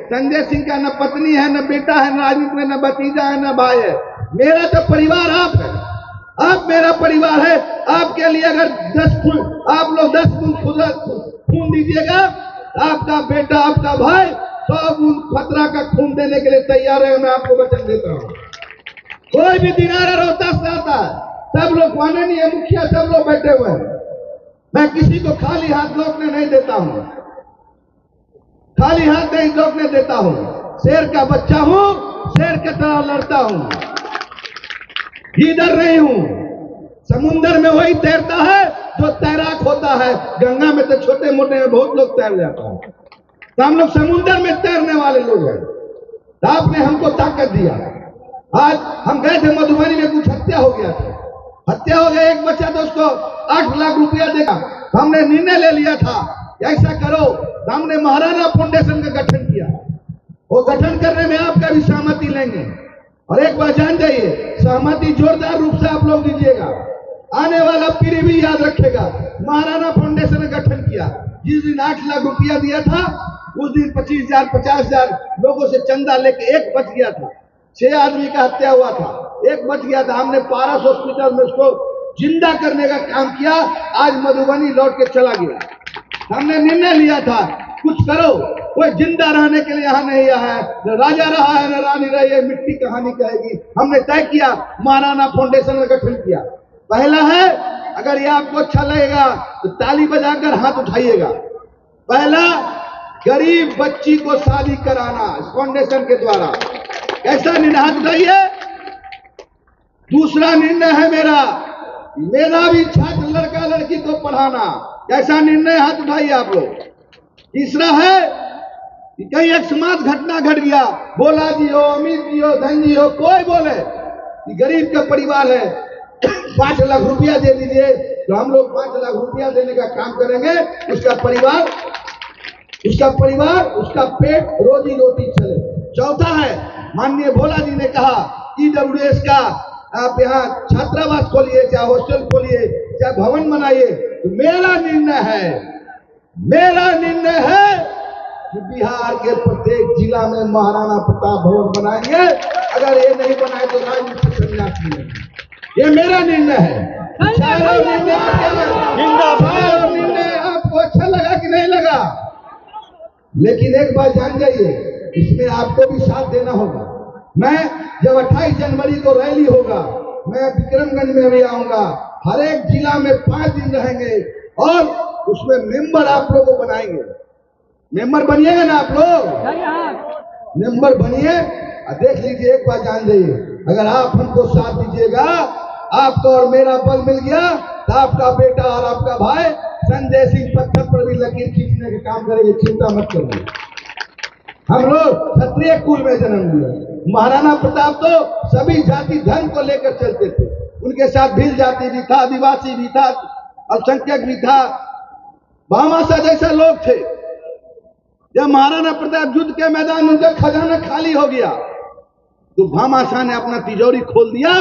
संजय सिंह का न पत्नी है, न बेटा है, न राजनीति में न भतीजा है, न भाई है। मेरा तो परिवार आप है, आप मेरा परिवार है। आपके लिए अगर 10 खून, आप लोग 10 खून दीजिएगा, आपका बेटा, आपका भाई 100 बूंद खतरा का खून देने के लिए तैयार है। मैं आपको वचन देता हूं। कोई भी दिनारा रोहतास से आता है, सब लोग माननीय मुखिया सब लोग बैठे हुए हैं, मैं किसी को खाली हाथ लौटने नहीं देता हूं, खाली हाथ नहीं लौटने देता हूं। शेर का बच्चा हूं, शेर की तरह लड़ता हूं, इधर नहीं हूं। समुंदर में वही तैरता है जो तैराक होता है। गंगा में तो छोटे मोटे में बहुत लोग तैर जाता है, तो हम लोग समुंदर में तैरने वाले लोग हैं। तो आपने हमको ताकत दिया। आज हम गए थे मधुबनी में, कुछ हत्या हो गया था, हत्या हो गया, एक बच्चा तो उसको 8 लाख रुपया देगा। तो हमने निर्णय ले लिया था ऐसा करो, तो हमने महाराणा फाउंडेशन का गठन किया। वो गठन करने में आपका भी सहमति लेंगे। और एक बात जान जाइए, सहमति जोरदार रूप से आप लोग दीजिएगा, आने वाला पीढ़ी भी याद रखेगा। महाराणा फाउंडेशन ने गठन किया, जिस दिन 8 लाख रुपया दिया था, उस दिन 25,000 50,000 लोगों से चंदा लेके एक बच गया था। 6 आदमी का हत्या हुआ था, एक बच गया था। हमने पारस हॉस्पिटल में उसको जिंदा करने का काम किया। आज मधुबनी लौट के चला गया। हमने निर्णय लिया था कुछ करो, कोई जिंदा रहने के लिए यहाँ नहीं आया है, न राजा रहा है न रानी रही है, मिट्टी कहानी कहेगी। हमने तय किया, महाराणा फाउंडेशन का गठन किया। पहला है, अगर ये आपको अच्छा लगेगा तो ताली बजाकर हाथ उठाइएगा। पहला, गरीब बच्ची को शादी कराना इस फाउंडेशन के द्वारा। कैसा निर्णय, हाथ उठाइए। दूसरा निर्णय है मेरा भी छात्र लड़का लड़की को पढ़ाना। कैसा निर्णय, हाथ उठाइए आप लोग। तीसरा है कि कहीं एक समाज घटना घट गया, भोला जी हो, अमित जी हो, धन जी हो, कोई बोले कि गरीब का परिवार है, 5 लाख रुपया दे दीजिए, तो हम लोग 5 लाख रुपया देने का काम करेंगे। उसका परिवार, उसका पेट, रोजी रोटी चले। चौथा है, माननीय भोला जी ने कहा EWS का आप यहाँ छात्रावास खोलिए, चाहे हॉस्टल खोलिए, चाहे भवन बनाइए। तो मेरा निर्णय है कि बिहार के प्रत्येक जिला में महाराणा प्रताप भवन बनाएंगे। अगर ये नहीं बनाए तो राजनीतिक संन्यास मिलेंगे। ये मेरा निर्णय है। निर्णय आपको अच्छा लगा कि नहीं लगा? लेकिन एक बात जान जाइए, इसमें आपको भी साथ देना होगा। मैं जब 28 जनवरी को रैली होगा, मैं विक्रमगंज में भी आऊंगा। हर एक जिला में 5 दिन रहेंगे और उसमें मेंबर आप लोगों को बनाएंगे। मेंबर बनिएगा ना आप लोग? मेंबर बनिए और देख लीजिए। एक बात जान जाइए, अगर आप हमको साथ दीजिएगा, आपका और मेरा बल मिल गया, तो आपका बेटा और आपका भाई संजय सिंह पत्थर पर भी लकीर खींचने के काम करेंगे। चिंता मत करिए। हम लोग क्षत्रिय कुल में जन्म लिया। महाराणा प्रताप तो सभी जाति धर्म को लेकर चलते थे। उनके साथ भील जाति भी था, आदिवासी भी था, अल्पसंख्यक भी था, भामाशाह जैसे लोग थे। जब महाराणा प्रताप युद्ध के मैदान में उनका खजाना खाली हो गया, तो भामाशाह ने अपना तिजोरी खोल दिया।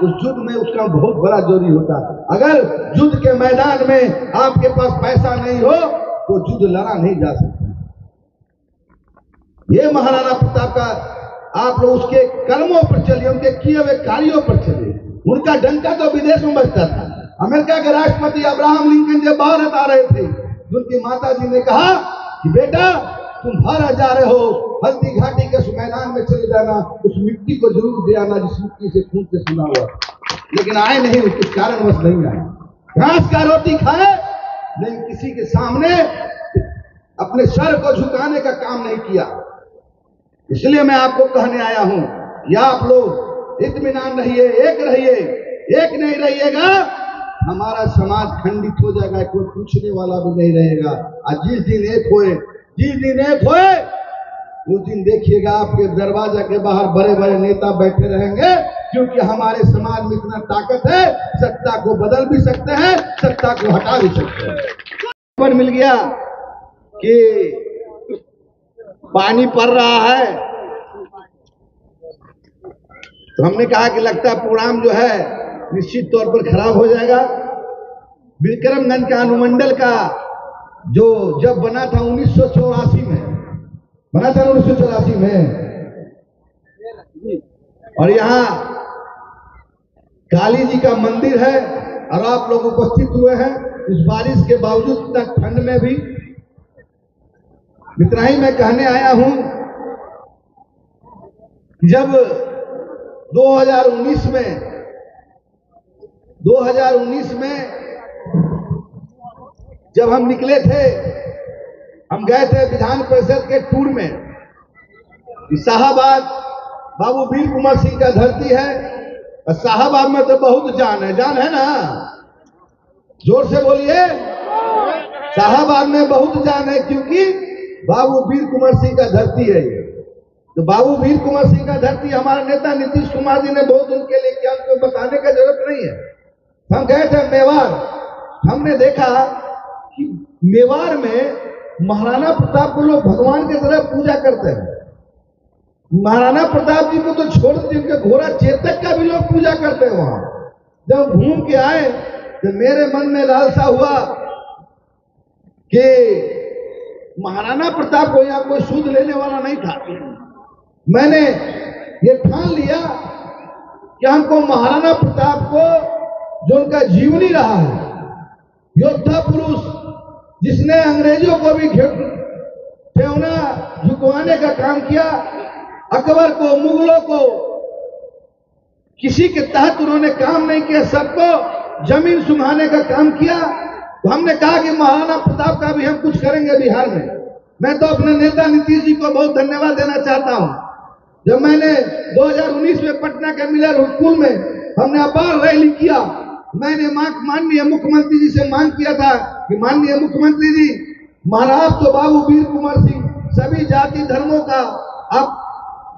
उस युद्ध में उसका बहुत बड़ा जोरी होता। अगर युद्ध के मैदान में आपके पास पैसा नहीं हो तो युद्ध लड़ा नहीं जा सकता। ये महाराणा प्रताप का, आप लोग उसके कर्मों पर चलिए, उनके किए हुए कार्यों पर चलिए। उनका डंका तो विदेश में बजता था। अमेरिका के राष्ट्रपति अब्राहम लिंकन जब भारत आ रहे थे, उनकी माता जी ने कहा कि बेटा तुम भारत जा रहे हो, हल्दी घाटी के मैदान में चले जाना, उस मिट्टी को जरूर दे आना जिस मिट्टी से खून से सुना हुआ। लेकिन आए नहीं, कुछ कारणवश नहीं आए। घास का रोटी खाए, लेकिन किसी के सामने अपने सर को झुकाने का काम नहीं किया। इसलिए मैं आपको कहने आया हूं, या आप लोग इत्मीनान रहिए, एक रहिए। एक नहीं रहिएगा, हमारा समाज खंडित हो जाएगा, कोई पूछने वाला भी नहीं रहेगा। आज जिस दिन एक होए, उस दिन देखिएगा आपके दरवाजा के बाहर बड़े बड़े नेता बैठे रहेंगे, क्योंकि हमारे समाज में इतना ताकत है, सत्ता को बदल भी सकते हैं, सत्ता को हटा भी सकते हैं। पर मिल गया कि पानी पड़ रहा है, तो हमने कहा कि लगता है प्रोग्राम जो है निश्चित तौर पर खराब हो जाएगा। विक्रमगंज का अनुमंडल का जो जब बना था 1984 में, बना था 1984 में। और यहाँ काली जी का मंदिर है और आप लोग उपस्थित हुए हैं इस बारिश के बावजूद, इतना ठंड में भी। इतना ही मैं कहने आया हूं, जब 2019 में जब हम निकले थे, हम गए थे विधान परिषद के टूर में। शाहाबाद बाबू वीर कुंवर सिंह का धरती है और शाहाबाद में तो बहुत जान है ना, जोर से बोलिए। शाहाबाद में बहुत जान है क्योंकि बाबू वीर कुंवर सिंह का धरती है ये। तो बाबू वीर कुंवर सिंह का धरती हमारे नेता नीतीश कुमार जी ने बहुत उनके लिए किया, उनको बताने का जरूरत नहीं है। हम गए थे मेवाड़, हमने देखा कि मेवाड़ में महाराणा प्रताप को लोग भगवान की तरह पूजा करते हैं। महाराणा प्रताप जी को तो छोड़ दीजिए, उनके घोड़ा चेतक का भी लोग पूजा करते हैं वहां। जब घूम के आए तो मेरे मन में लालसा हुआ कि महाराणा प्रताप को यहाँ कोई सूद लेने वाला नहीं था। मैंने ये ठान लिया कि हमको महाराणा प्रताप को, जो उनका जीवनी रहा है, योद्धा पुरुष जिसने अंग्रेजों को भी ठेवना झुकवाने का काम किया, अकबर को, मुगलों को किसी के तहत उन्होंने काम नहीं किया, सबको जमीन सुंघाने का काम किया। तो हमने कहा कि महाराणा प्रताप का भी हम कुछ करेंगे बिहार में। मैं तो अपने नेता नीतीश जी को बहुत धन्यवाद देना चाहता हूं। जब मैंने 2019 में पटना के मिलर स्कूल में हमने अपार रैली किया, मैंने माननीय मुख्यमंत्री जी से मांग किया था कि माननीय मुख्यमंत्री जी, महाराष्ट्र तो बाबू वीर कुंवर सिंह सभी जाति धर्मों का आप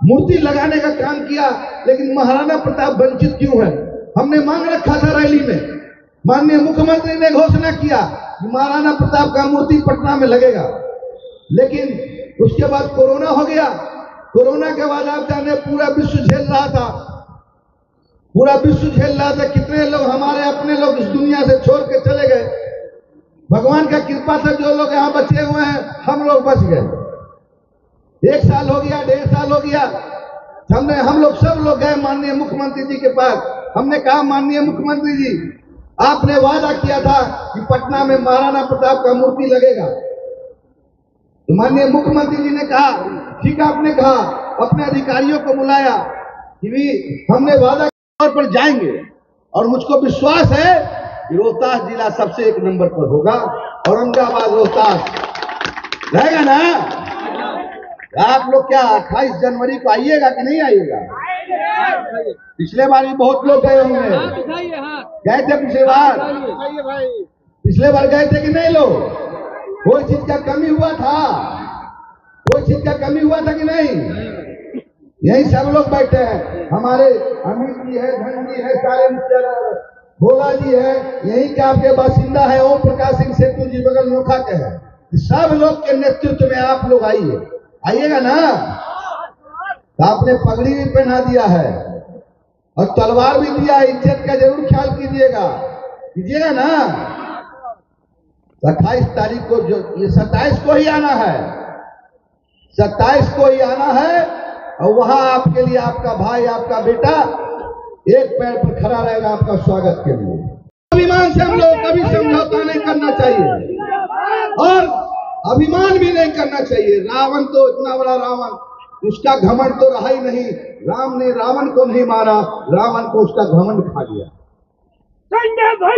मूर्ति लगाने का काम किया, लेकिन महाराणा प्रताप वंचित क्यों है? हमने मांग रखा था रैली में। माननीय मुख्यमंत्री ने घोषणा किया कि महाराणा प्रताप का मूर्ति पटना में लगेगा, लेकिन उसके बाद कोरोना हो गया। कोरोना के बाद आप जाने पूरा विश्व झेल रहा था, पूरा विश्व झेल रहा था। कितने लोग हमारे अपने लोग इस दुनिया से छोड़ के चले गए। भगवान का कृपा से जो लोग यहाँ बचे हुए हैं, हम लोग बच गए। 1 साल हो गया, 1.5 साल हो गया, हम लोग सब लोग गए माननीय मुख्यमंत्री जी के पास। हमने कहा, माननीय मुख्यमंत्री जी, आपने वादा किया था कि पटना में महाराणा प्रताप का मूर्ति लगेगा। तो माननीय मुख्यमंत्री जी ने कहा, ठीक है, आपने कहा, अपने अधिकारियों को बुलाया कि भी हमने वादा के तौर पर जाएंगे, और मुझको विश्वास है कि रोहतास जिला सबसे 1 नंबर पर होगा। औरंगाबाद रोहतास रहेगा ना? आप लोग क्या 28 जनवरी को आइएगा कि नहीं आइएगा? पिछले बार भी बहुत लोग गए होंगे, गए थे पिछले बार? पिछले बार गए थे कि नहीं लोग? कोई चीज का कमी हुआ था? कोई चीज का कमी हुआ था कि नहीं? यही सब लोग बैठे हैं, हमारे अमित जी है, धन जी है, सारे भोला जी है, यही के आपके बासिंदा है, ओम प्रकाश सिंह सेतु जी बगल नोखा के हैं। सब लोग के नेतृत्व में आप लोग आइएगा ना? तो आपने पगड़ी भी पहना दिया है और तलवार भी दिया है, इज्जत का जरूर ख्याल कीजिएगा ना? 28 तारीख को, जो ये 27 को ही आना है, 27 को ही आना है, और वहां आपके लिए आपका भाई, आपका बेटा एक पैर पर खड़ा रहेगा आपका स्वागत के लिए। अभिमान से हम लोग कभी समझौता नहीं करना चाहिए और अभिमान भी नहीं करना चाहिए। रावण तो इतना बड़ा रावण, उसका घमंड तो रहा ही नहीं। राम ने रावण को नहीं मारा, रावण को उसका घमंड खा लिया।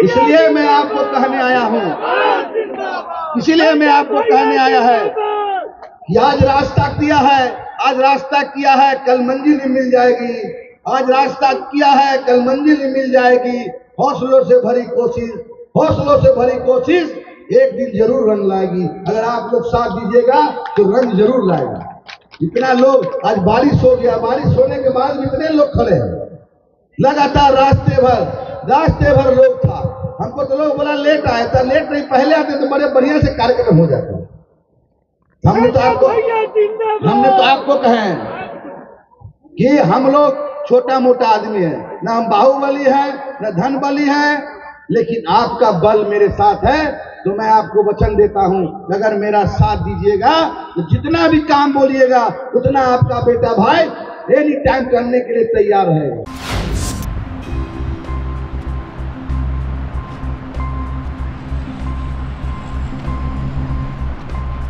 इसलिए मैं आपको कहने आया हूं, इसीलिए मैं आपको कहने आया है कि आज रास्ता किया है, आज रास्ता किया है, कल मंजिल ही मिल जाएगी। आज रास्ता किया है, कल मंजिल ही मिल जाएगी। हौसलों से भरी कोशिश, हौसलों से भरी कोशिश एक दिन जरूर रंग लाएगी। अगर आप लोग साथ दीजिएगा तो रंग जरूर लाएगा। इतना लोग, आज बारिश हो गया, बारिश होने के बाद इतने लोग खड़े हैं, लगातार रास्ते भर लोग था। हमको तो लोग बोला लेट आया था, लेट नहीं, पहले आते तो बड़े बढ़िया से कार्यक्रम हो जाता। हमने तो आपको कहे कि हम लोग छोटा मोटा आदमी है, ना हम बाहुबली है, ना धन बली है, लेकिन आपका बल मेरे साथ है, तो मैं आपको वचन देता हूं, अगर मेरा साथ दीजिएगा तो जितना भी काम बोलिएगा उतना आपका बेटा भाई एनी टाइम करने के लिए तैयार है।